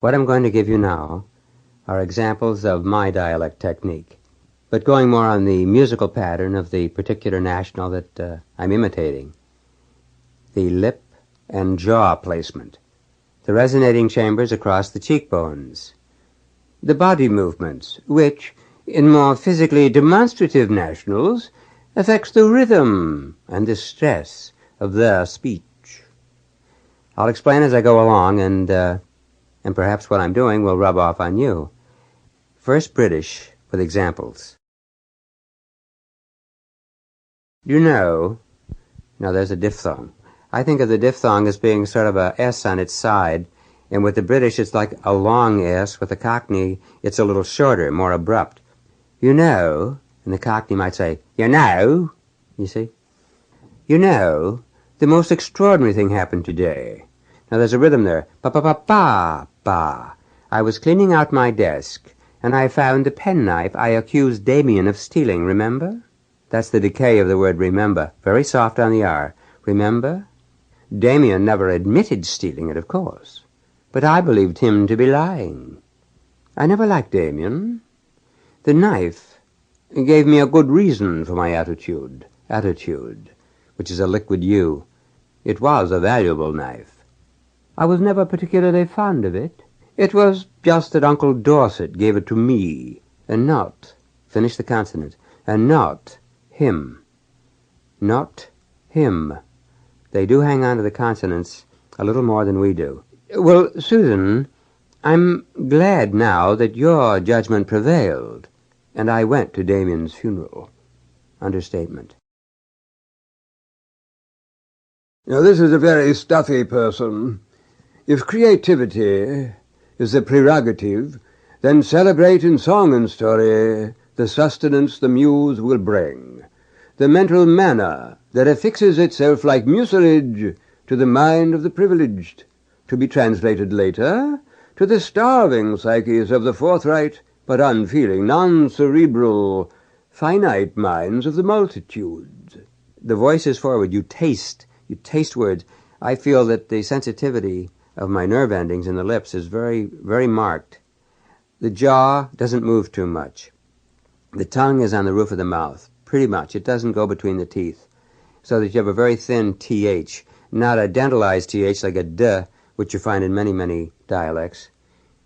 What I'm going to give you now are examples of my dialect technique, but going more on the musical pattern of the particular national that I'm imitating. The lip and jaw placement, the resonating chambers across the cheekbones, the body movements, which, in more physically demonstrative nationals, affects the rhythm and the stress of their speech. I'll explain as I go along, and perhaps what I'm doing will rub off on you. First British, with examples. You know, now there's a diphthong. I think of the diphthong as being sort of a S on its side, and with the British it's like a long S. With the Cockney, it's a little shorter, more abrupt. You know, and the Cockney might say, you know, you see? You know, the most extraordinary thing happened today. Now there's a rhythm there. Ba-ba-ba-ba-ba. I was cleaning out my desk, and I found the penknife I accused Damien of stealing, remember? That's the decay of the word remember. Very soft on the R. Remember? Damien never admitted stealing it, of course. But I believed him to be lying. I never liked Damien. The knife gave me a good reason for my attitude, which is a liquid U. It was a valuable knife. I was never particularly fond of it. It was just that Uncle Dorset gave it to me, and not, finish the consonant, and not him. Not him. They do hang on to the consonants a little more than we do. Well, Susan, I'm glad now that your judgment prevailed, and I went to Damien's funeral. Understatement. Now, this is a very stuffy person. If creativity is the prerogative, then celebrate in song and story the sustenance the muse will bring, the mental manna that affixes itself like mucilage to the mind of the privileged, to be translated later to the starving psyches of the forthright but unfeeling, non-cerebral, finite minds of the multitude. The voice is forward. You taste words. I feel that the sensitivity of my nerve endings in the lips is very, very marked. The jaw doesn't move too much. The tongue is on the roof of the mouth, pretty much. It doesn't go between the teeth, so that you have a very thin TH, not a dentalized TH like a D, which you find in many, many dialects.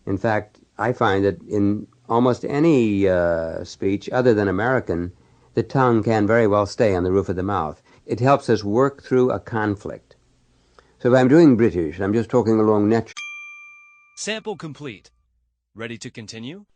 In fact, I find that in almost any speech other than American, the tongue can very well stay on the roof of the mouth. It helps us work through a conflict. So if I'm doing British, I'm just talking along naturally. Sample complete. Ready to continue?